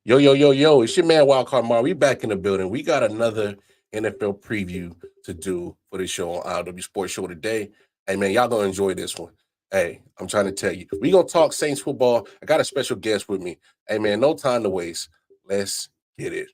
Yo, yo, yo, yo, it's your man Wildcard Mar. We back in the building. We got another NFL preview to do for this show on I.O.W Sports Show today. Hey man, y'all gonna enjoy this one. Hey, I'm trying to tell you. We gonna talk Saints football. I got a special guest with me. Hey man, no time to waste. Let's get it.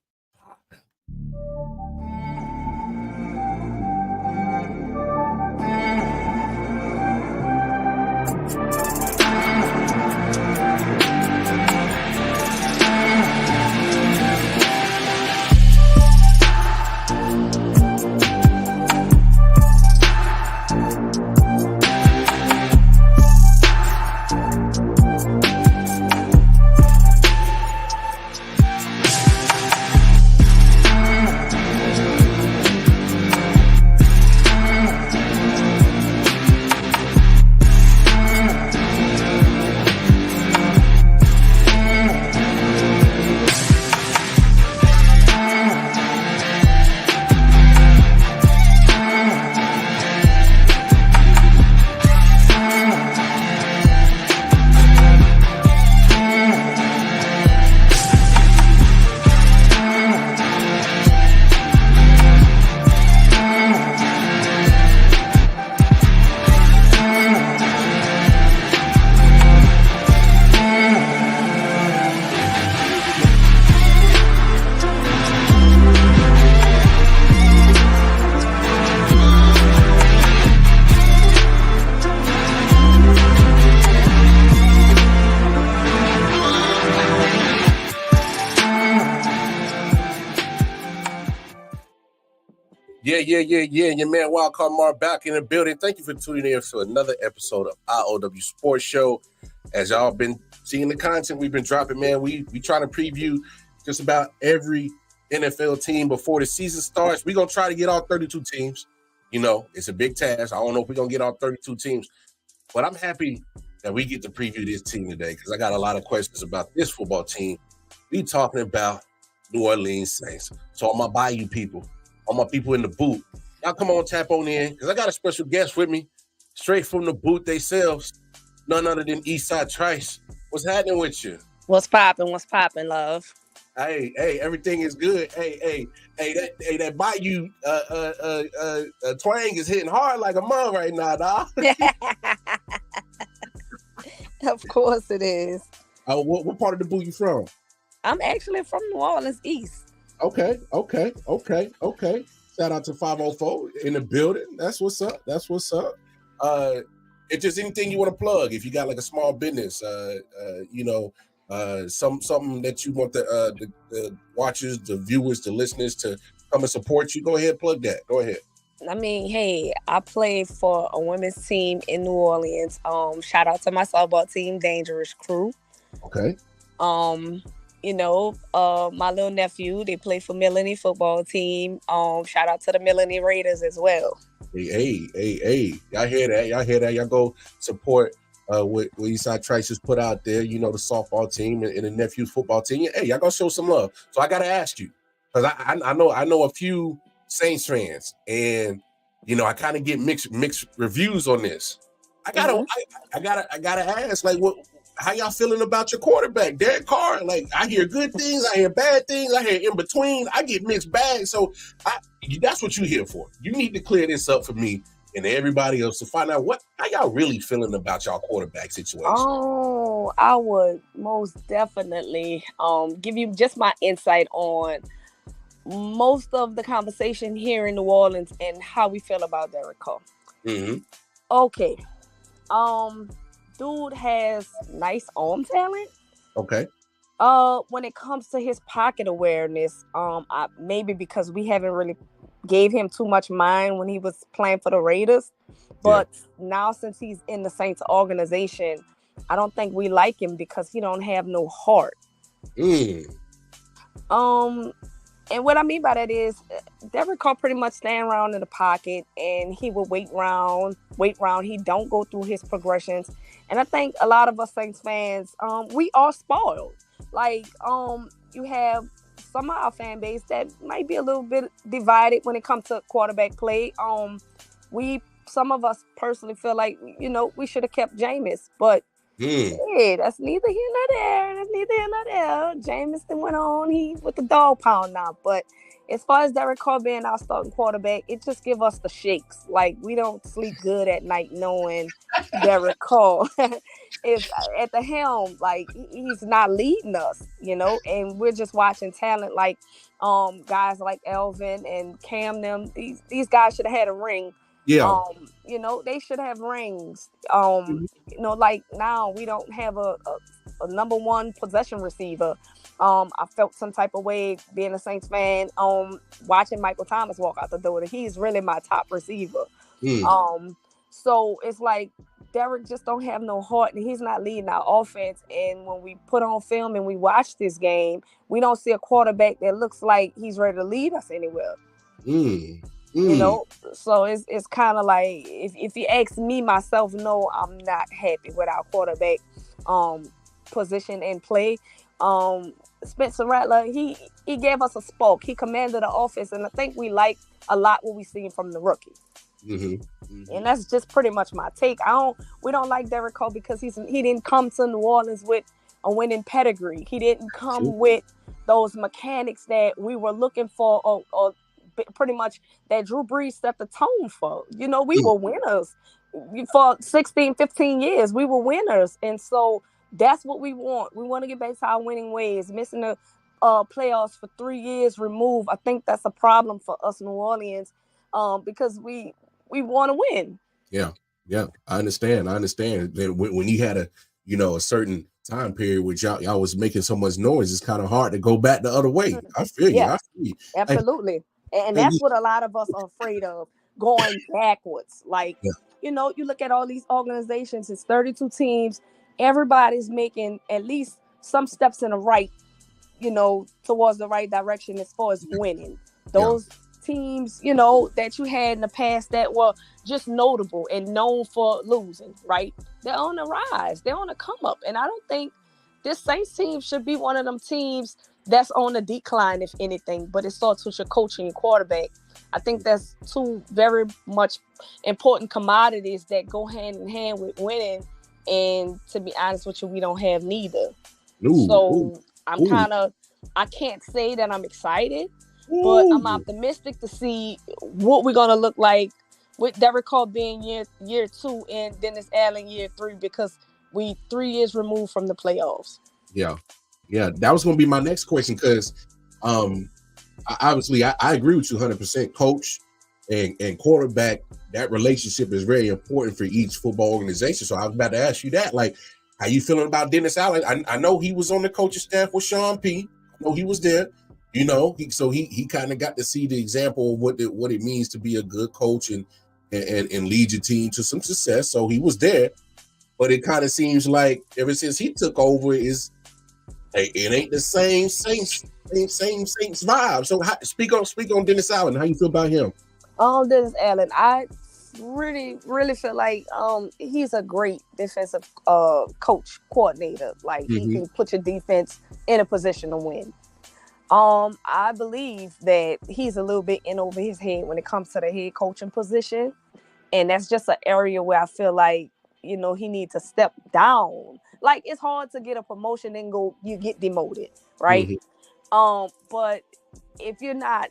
Yeah. Your man Wildcard Mar back in the building. Thank you for tuning in to another episode of I.O.W Sports Show. As y'all been seeing the content we've been dropping, man, we trying to preview just about every NFL team before the season starts. We're gonna try to get all 32 teams. You know, it's a big task. I don't know if we're gonna get all 32 teams, but I'm happy that we get to preview this team today because I got a lot of questions about this football team. We talking about New Orleans Saints. So all my Bayou people, all my people in the booth, y'all come on, tap on in, because I got a special guest with me, straight from the booth themselves, none other than Eastside Trice. What's happening with you? What's popping? What's popping, love? Hey, everything is good. That Bayou twang is hitting hard like a mom right now, dog. Of course it is. What part of the booth you from? I'm actually from New Orleans East. Okay. Shout out to 504 in the building. That's what's up. If there's anything you want to plug, if you got like a small business, something that you want the watchers, the viewers, the listeners to come and support you, go ahead, plug that. Go ahead. I mean, hey, I play for a women's team in New Orleans. Shout out to my softball team, Dangerous Crew. Okay. My little nephew, they play for Melanie football team. Shout out to the Melanie Raiders as well. Hey. Y'all hear that? Y'all go support what Eastside Trice just put out there, the softball team and the nephew football team. Hey, y'all gonna show some love. So I gotta ask you, because I know a few Saints fans, and I kind of get mixed reviews on this. I gotta ask, like, how y'all feeling about your quarterback, Derek Carr? Like, I hear good things, I hear bad things, I hear in between. I get mixed bags. So that's what you're here for. You need to clear this up for me and everybody else to find out how y'all really feeling about y'all quarterback situation. Oh, I would most definitely give you just my insight on most of the conversation here in New Orleans and how we feel about Derek Carr. Mm-hmm. Okay. Dude has nice arm talent. Okay. When it comes to his pocket awareness, maybe because we haven't really gave him too much mind when he was playing for the Raiders, but now since he's in the Saints organization, I don't think we like him because he don't have no heart. And what I mean by that is Derek Carr pretty much stand around in the pocket and he will wait round. He don't go through his progressions. And I think a lot of us Saints fans, we are spoiled. Like, you have some of our fan base that might be a little bit divided when it comes to quarterback play. Some of us personally feel like, we should have kept Jameis, but Hey, that's neither here nor there. That's neither here nor there. Jameson went on. He with the dog pound now. But as far as Derek Carr being our starting quarterback, it just give us the shakes. Like we don't sleep good at night knowing Derek Carr is at the helm. Like he's not leading us, and we're just watching talent like guys like Elvin and Cam. Them these guys should have had a ring. Yeah. They should have rings. Like now we don't have a number one possession receiver. I felt some type of way being a Saints fan, watching Michael Thomas walk out the door. He's really my top receiver. So it's like Derek just don't have no heart, and he's not leading our offense. And when we put on film and we watch this game, we don't see a quarterback that looks like he's ready to lead us anywhere. So it's kind of like if you ask me myself, no, I'm not happy with our quarterback position and play. Spencer Rattler, he gave us a spark. He commanded the offense, and I think we like a lot what we seen from the rookie. And that's just pretty much my take. We don't like Derek Carr because he didn't come to New Orleans with a winning pedigree. He didn't come with those mechanics that we were looking for, or pretty much that Drew Brees set the tone for. We were winners for 16, 15 years. We were winners. And so that's what we want. We want to get back to our winning ways. Missing the playoffs for 3 years removed, I think that's a problem for us New Orleans, because we want to win. Yeah. I understand. That when you had a certain time period which y'all was making so much noise, it's kind of hard to go back the other way. I feel you. I feel you. Absolutely. And that's what a lot of us are afraid of, going backwards. Like, you look at all these organizations, it's 32 teams. Everybody's making at least some steps in the right, towards the right direction as far as winning. Those teams, that you had in the past that were just notable and known for losing, right? They're on the rise. They're on the come up. And I don't think this Saints team should be one of them teams that's on the decline, if anything, but it starts with your coach and your quarterback. I think that's two very much important commodities that go hand in hand with winning. And to be honest with you, we don't have neither. I can't say that I'm excited, but I'm optimistic to see what we're going to look like with Derek Carr being year 2 and Dennis Allen year 3, because we 3 years removed from the playoffs. Yeah, that was going to be my next question, because obviously I agree with you 100%. Coach and quarterback, that relationship is very important for each football organization. So I was about to ask you that, like, how you feeling about Dennis Allen? I know he was on the coaching staff with Sean P. I know he was there. He kind of got to see the example of what it means to be a good coach and lead your team to some success. So he was there, but it kind of seems like ever since he took over, it ain't the same Saints vibe. So speak on Dennis Allen. How you feel about him? Dennis Allen, I really, really feel like he's a great defensive coach, coordinator. Like he can put your defense in a position to win. I believe that he's a little bit in over his head when it comes to the head coaching position, and that's just an area where I feel like he needs to step down. Like, it's hard to get a promotion and you get demoted, right? But if you're not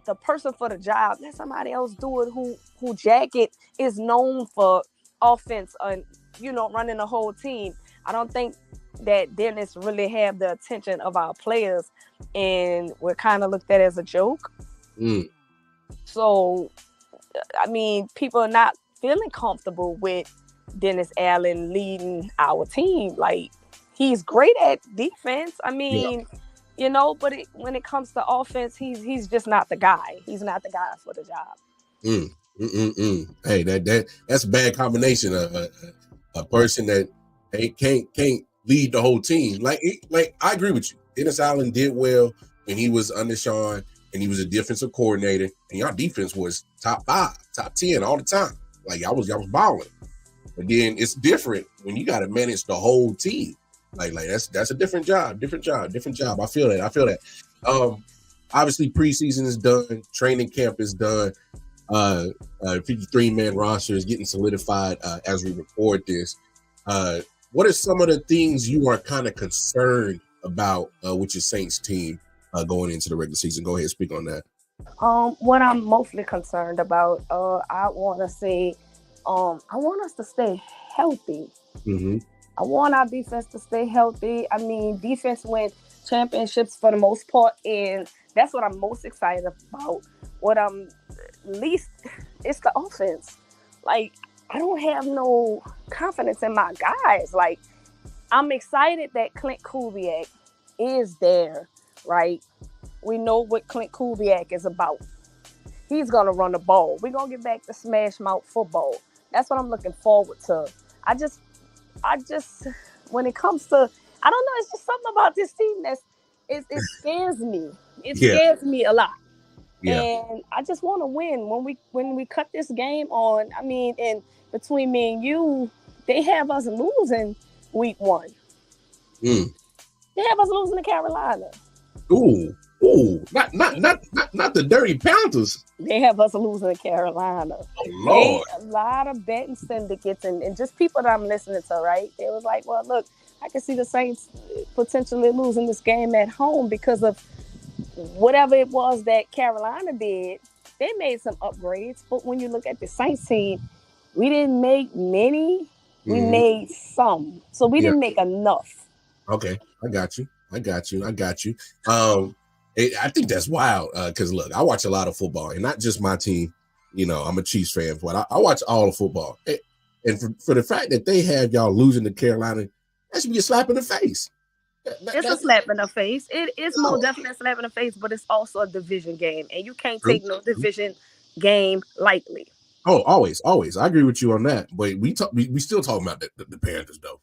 the person for the job, let somebody else do it who jacket is known for offense and running the whole team. I don't think that Dennis really have the attention of our players, and we're kind of looked at as a joke. So, I mean, people are not feeling comfortable with Dennis Allen leading our team. Like, he's great at defense. I mean, but when it comes to offense, he's just not the guy. He's not the guy for the job. Hey, that's a bad combination. A person that can't lead the whole team. Like I agree with you. Dennis Allen did well when he was under Sean, and he was a defensive coordinator, and your defense was top 5, top 10 all the time. Like I was balling. But then it's different when you got to manage the whole team. Like that's a different job. I feel that. Obviously preseason is done, training camp is done. 53-man roster is getting solidified as we record this. what are some of the things you are kind of concerned about with your Saints team going into the regular season? Go ahead, speak on that. What I'm mostly concerned about, I want to say, I want us to stay healthy. Mm-hmm. I want our defense to stay healthy. I mean, defense wins championships for the most part, and that's what I'm most excited about. What I'm least, it's the offense. Like, I don't have no confidence in my guys. Like, I'm excited that Clint Kubiak is there, right? We know what Clint Kubiak is about. He's going to run the ball. We're going to get back to smash mouth football. That's what I'm looking forward to. I just, when it comes to, I don't know, it's just something about this team it scares me. It scares me a lot. Yeah. And I just want to win. When we cut this game on, I mean, and between me and you, they have us losing week 1. They have us losing to Carolina. Ooh, not the Dirty Panthers. They have us losing to Carolina. Oh Lord! A lot of betting syndicates and just people that I'm listening to, right? They was like, well, look, I can see the Saints potentially losing this game at home because of whatever it was that Carolina did. They made some upgrades, but when you look at the Saints team, we didn't make many. We made some, so we didn't make enough. Okay, I got you. I think that's wild because look, I watch a lot of football, and not just my team. You know, I'm a Chiefs fan, but I watch all the football. And for the fact that they have y'all losing to Carolina, that should be a slap in the face. It's a slap in the face. It is more definitely a slap in the face, but it's also a division game, and you can't take no division game lightly. Oh, always. I agree with you on that. But we still talking about the Panthers though.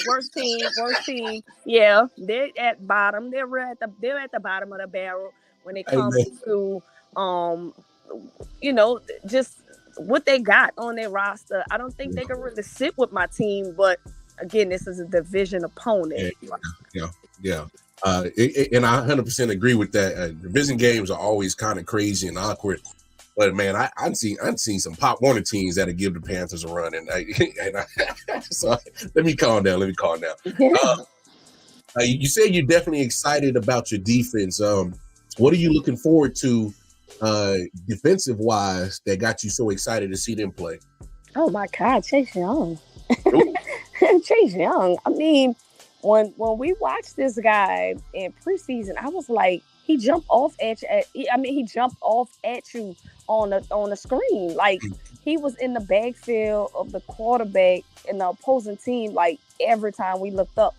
Worst team. Yeah, they're at bottom. They're at the bottom of the barrel when it comes to just what they got on their roster. I don't think they can really sit with my team, but again, this is a division opponent. Yeah. And I 100% agree with that. Division games are always kind of crazy and awkward. But man, I've seen some Pop Warner teams that'll give the Panthers a run, so let me calm down. You said you're definitely excited about your defense. What are you looking forward to, defensive wise, that got you so excited to see them play? Oh my God, Chase Young. Chase Young. I mean, when we watched this guy in preseason, I was like, he jumped off at you on the screen. Like, he was in the backfield of the quarterback in the opposing team, like, every time we looked up.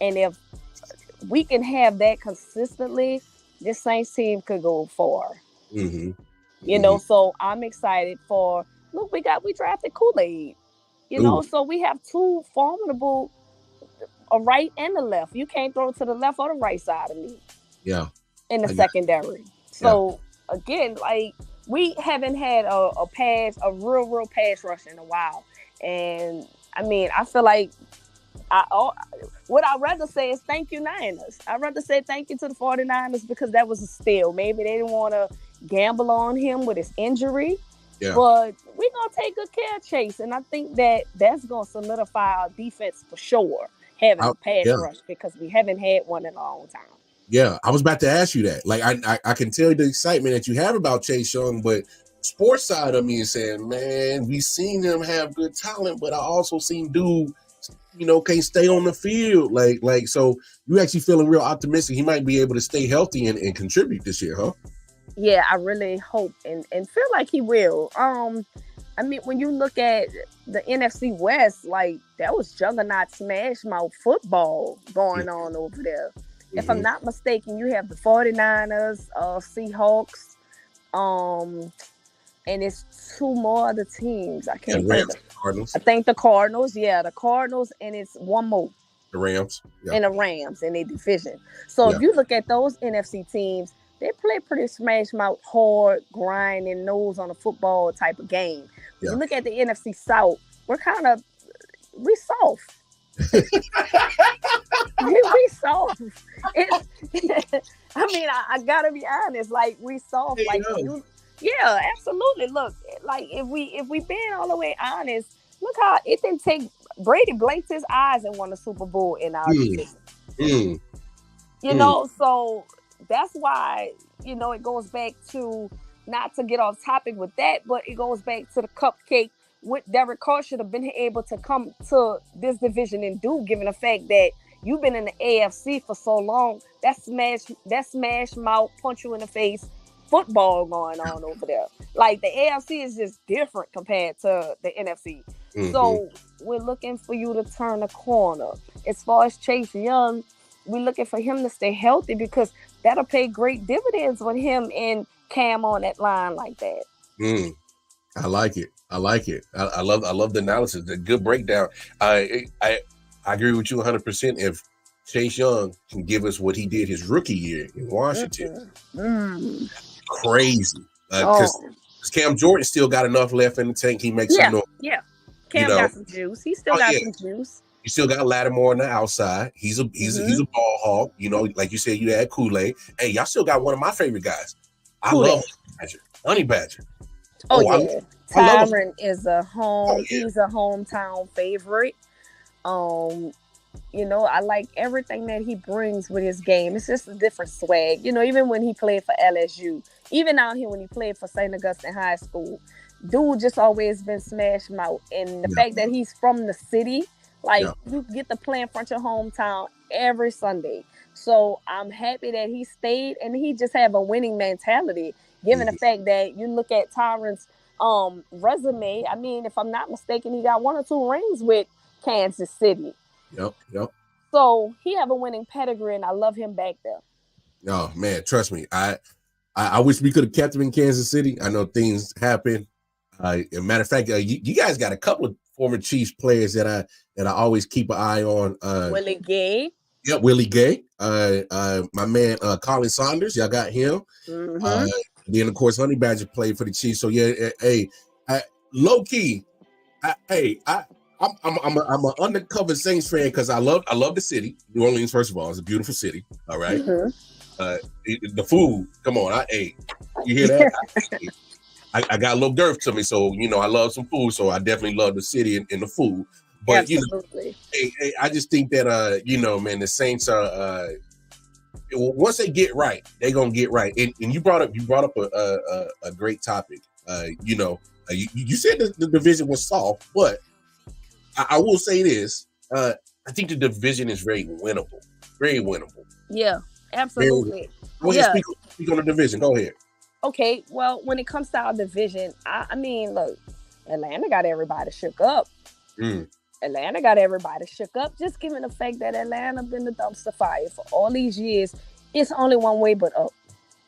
And if we can have that consistently, this Saints team could go far. You know, so I'm excited for, look, we drafted Kool-Aid. You know, so we have two formidable, a right and a left. You can't throw to the left or the right side of me. Yeah. In the secondary. So again, like, we haven't had a real pass rush in a while. And I mean, I feel like what I'd rather say is thank you, Niners. I'd rather say thank you to the 49ers because that was a steal. Maybe they didn't want to gamble on him with his injury. Yeah. But we're going to take good care of Chase. And I think that's going to solidify our defense for sure, having a pass rush, because we haven't had one in a long time. Yeah, I was about to ask you that. Like, I can tell the excitement that you have about Chase Young, but sports side of me is saying, man, we seen him have good talent, but I also seen dude, can't stay on the field. Like, so you actually feeling real optimistic he might be able to stay healthy and contribute this year, huh? Yeah, I really hope and feel like he will. I mean, when you look at the NFC West, like, that was juggernaut smash mouth football going on over there. If I'm not mistaken, you have the 49ers, Seahawks, and it's two more other teams. I can't think. Cardinals. I think the Cardinals. Yeah, the Cardinals, and it's one more. The Rams. Yeah. And the Rams in their division. So if you look at those NFC teams, they play pretty smash mouth, hard, grind, and nose on a football type of game. Yeah. You look at the NFC South, we soft. we soft. I mean, I gotta be honest. Like, we soft. Like, absolutely. Look, like, if we being all the way honest, look how it didn't take Brady blinked his eyes and won the Super Bowl in our division. Mm. You know, so that's why, you know, it goes back to, not to get off topic with that, but it goes back to the cupcake. What Derek Carr should have been able to come to this division and do, given the fact that you've been in the AFC for so long. That smash mouth, punch you in the face football going on over there. Like, the AFC is just different compared to the NFC. So we're looking for you to turn a corner. As far as Chase Young, we're looking for him to stay healthy, because that'll pay great dividends with him and Cam on that line like that. I like it. I love the analysis. The good breakdown. I agree with you 100%. If Chase Young can give us what he did his rookie year in Washington, crazy. Because Cam Jordan still got enough left in the tank. He makes some noise. Yeah, Cam got some juice. He still got some juice. You still got Lattimore on the outside. He's a ball hog. You know, like you said, you had Kool-Aid. Hey, y'all still got one of my favorite guys. I love Honey Badger. Tyron is he's a hometown favorite. You know, I like everything that he brings with his game. It's just a different swag. You know, even when he played for LSU, even out here when he played for St. Augustine High School, dude just always been smash mouth. And the fact that he's from the city, like, you get to play in front of your hometown every Sunday. So I'm happy that he stayed, and he just have a winning mentality, given the fact that you look at Tyron's resume. I mean, if I'm not mistaken, he got 1 or 2 rings with Kansas City. Yep. So he have a winning pedigree, and I love him back there. Oh man, trust me. I wish we could have kept him in Kansas City. I know things happen. As a matter of fact, you guys got a couple of former Chiefs players that I always keep an eye on. Willie Gay. Yeah, Willie Gay. My man Colin Saunders. Y'all got him. Then of course Honey Badger played for the Chiefs. So yeah, low key. I'm an undercover Saints fan because I love the city. New Orleans, first of all, is a beautiful city. All right. The food, come on, you hear that? I got a little girth to me, so you know I love some food. So I definitely love the city and the food. But absolutely. You know, I just think that you know, man, the Saints are once they get right, they're gonna get right. And you brought up a great topic. You know, you said the division was soft, but I will say this. I think the division is very winnable. Very winnable. Yeah, absolutely. Go ahead, speak on the division. Go ahead. Okay, well, when it comes to our division, I mean, look, Atlanta got everybody shook up. Atlanta got everybody shook up, just given the fact that Atlanta been the dumpster fire for all these years. It's only one way but up.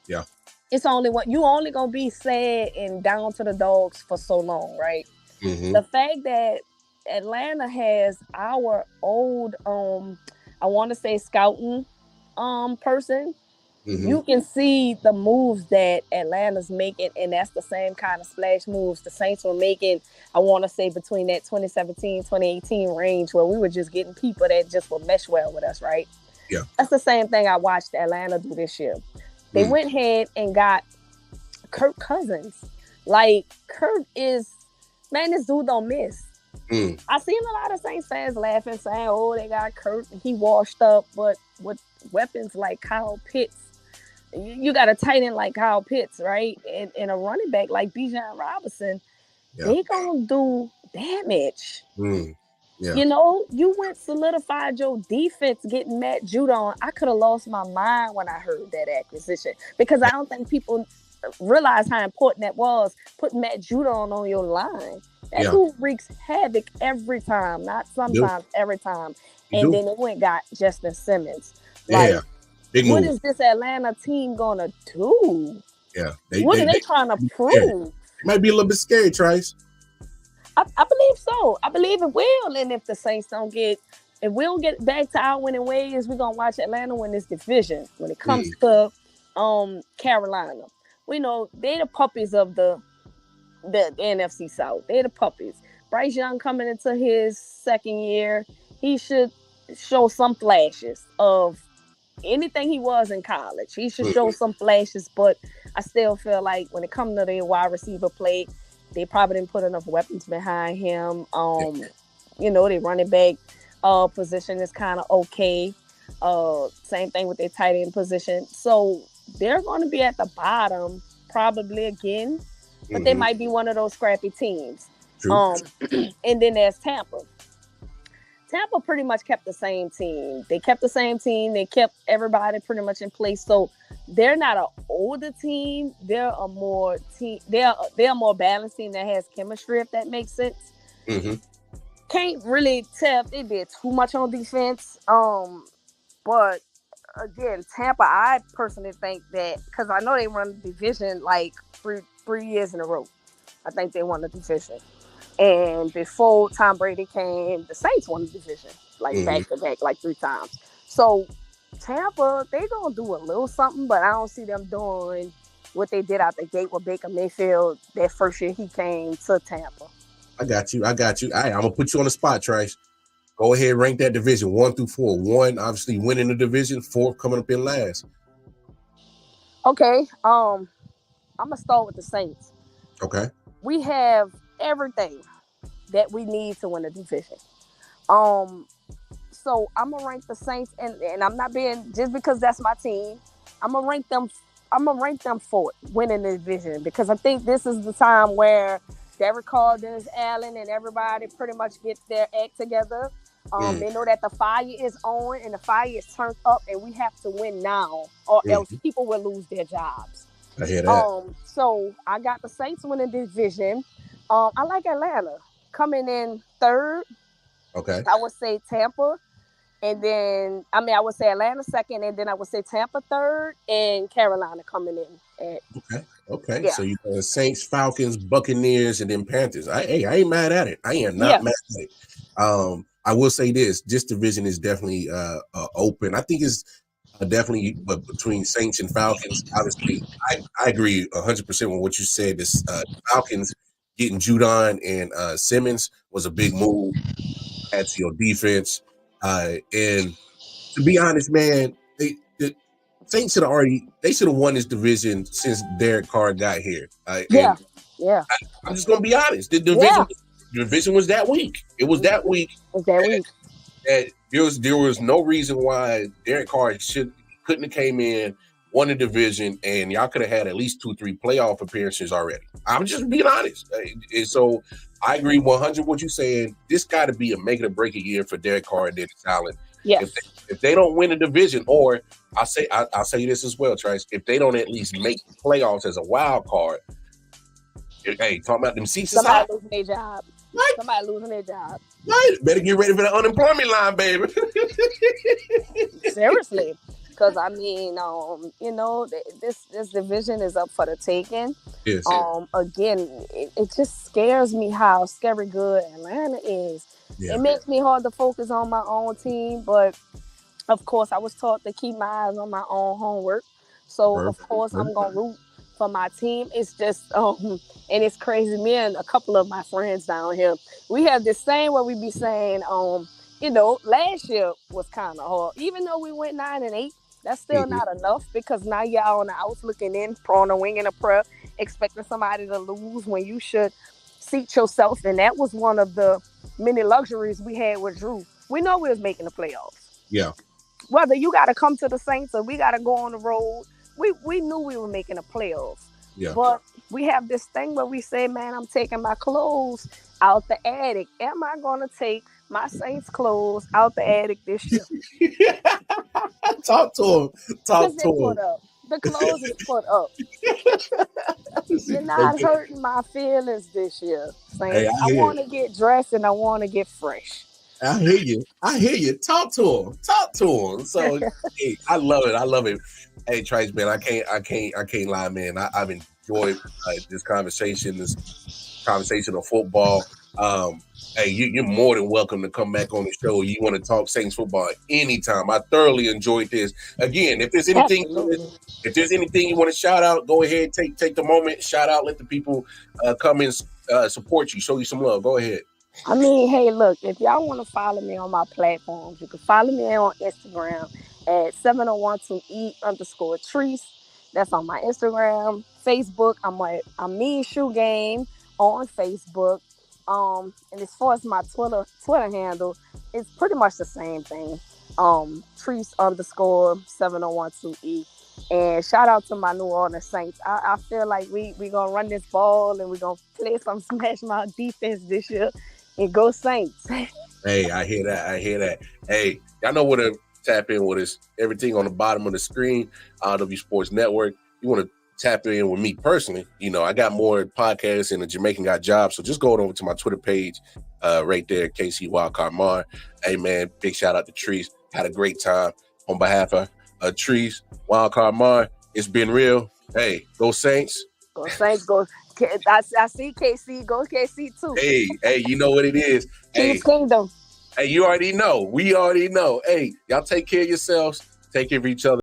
Yeah. It's only one. You only gonna be sad and down to the dogs for so long, right? The fact that Atlanta has our old I want to say scouting person. You can see the moves that Atlanta's making, and that's the same kind of splash moves the Saints were making, I want to say, between that 2017, 2018 range, where we were just getting people that just would mesh well with us, right? Yeah. That's the same thing I watched Atlanta do this year. They went ahead and got Kirk Cousins. Like, Kirk is, man, this dude don't miss. I seen a lot of Saints fans laughing, saying, oh, they got Kirk, he washed up, but with weapons like Kyle Pitts, you got a tight end like Kyle Pitts, right? And a running back like Bijan Robinson, they gonna do damage. You know, you went solidified your defense getting Matt Judon. I could have lost my mind when I heard that acquisition, because I don't think people realize how important that was, putting Matt Judon on your line. That dude wreaks havoc every time, not sometimes, every time. And then it went and got Justin Simmons. Like, what is this Atlanta team gonna do? What are they trying to prove? It might be a little bit scary, Trace. I believe so. I believe it will. And if the Saints don't get, if we don't get back to our winning ways, we're gonna watch Atlanta win this division. When it comes to Carolina, we know they're the puppies of the NFC South. They're the puppies. Bryce Young coming into his second year, he should show some flashes of anything he was in college. He should show some flashes, but I still feel like when it comes to their wide receiver play, they probably didn't put enough weapons behind him. Their running back position is kind of okay. Same thing with their tight end position. So they're going to be at the bottom probably again, but they might be one of those scrappy teams. True. And then there's Tampa. Tampa pretty much kept the same team. They kept the same team. They kept everybody pretty much in place. So they're not an older team. They're a more team. They're a more balanced team that has chemistry, if that makes sense. Can't really tell if they did too much on defense. But again, Tampa, I personally think that because I know they won the division like three years in a row. I think they won the division. And before Tom Brady came, the Saints won the division like back to back, like 3 times. So Tampa, they gonna do a little something, but I don't see them doing what they did out the gate with Baker Mayfield that first year he came to Tampa. I got you. All right, I'm gonna put you on the spot, Trice. Go ahead, rank that division 1 through 4. 1, obviously winning the division. 4 coming up in last. Okay. I'm gonna start with the Saints. Okay. We have everything that we need to win the division. So I'm gonna rank the Saints, and I'm not being just because that's my team. I'm gonna rank them for winning the division because I think this is the time where Derek Carr, Dennis Allen, and everybody pretty much get their act together. They know that the fire is on and the fire is turned up, and we have to win now, or else people will lose their jobs. I hear that. So I got the Saints winning the division. I like Atlanta coming in third. Okay. I would say Tampa, and then I would say Atlanta second, and then I would say Tampa third, and Carolina coming in. Okay. Yeah. So you got Saints, Falcons, Buccaneers, and then Panthers. I ain't mad at it. I am not mad at it. I will say this division is definitely open. I think it's definitely between Saints and Falcons. Obviously, I agree 100% with what you said. This Falcons getting Judon and Simmons was a big move. Add to your defense. And to be honest, man, the Saints should have won this division since Derek Carr got here. I'm just gonna be honest. The division was that weak. It was that weak. That there was no reason why Derek Carr couldn't have came in, won the division, and y'all could have had at least 2-3 playoff appearances already. I'm just being honest. And so I agree 100 what you're saying. This got to be a make it or break a year for Derek Carr and Dennis Allen. Yes. If they don't win the division, or I'll say this as well, Trace, if they don't at least make the playoffs as a wild card, hey, talking about them seats. Somebody losing their job. What? Somebody losing their job. Right. Better get ready for the unemployment line, baby. Seriously. Because this division is up for the taking. Yes. Again, it just scares me how scary good Atlanta is. Yeah. It makes me hard to focus on my own team, but of course, I was taught to keep my eyes on my own homework. So of course, I'm gonna root for my team. It's just and it's crazy. Me and a couple of my friends down here, we have this saying where we be saying, last year was kind of hard. Even though we went 9-8, that's still not enough because now y'all on the outs looking in, on a wing and a prayer, expecting somebody to lose when you should seat yourself. And that was one of the many luxuries we had with Drew. We know we was making the playoffs. Yeah. Whether you got to come to the Saints or we got to go on the road, we knew we were making the playoffs. Yeah. But we have this thing where we say, man, I'm taking my clothes out the attic. Am I going to take my Saints clothes out the attic this year? Talk to him. The clothes is put up. You're not hurting my feelings this year, Saints. Hey, I want to get dressed and I want to get fresh. I hear you. Talk to him. So hey, I love it. Hey, Trice, man, I can't lie, man. I've enjoyed this conversation of football. Hey, you're more than welcome to come back on the show. You want to talk Saints football anytime. I thoroughly enjoyed this. Again, if there's anything you want to shout out, go ahead, take the moment, shout out, let the people come and support you, show you some love. Go ahead. I mean, hey, look, if y'all want to follow me on my platforms, you can follow me on Instagram at 7012E_Treese. That's on my Instagram. Facebook, I'm Mean Shoe Game on Facebook. And as far as my Twitter handle, it's pretty much the same thing. Treese _ 7012E. And shout out to my New Orleans Saints. I feel like we gonna run this ball and we gonna play some smash mouth defense this year and go Saints. Hey, I hear that. Hey, y'all know where to tap in with us. Everything on the bottom of the screen, I.O.W Sports Network. You want to tap in with me personally, I got more podcasts and the Jamaican Got Jobs. So just go over to my Twitter page right there, KC Wildcard Mar. Hey, man, big shout out to Trees. Had a great time on behalf of Trees, Wildcard Mar. It's been real. Hey, go Saints. Go Saints, go. I see KC. Go KC too. Hey, you know what it is. King's Kingdom. Hey, you already know. We already know. Hey, y'all take care of yourselves. Take care of each other.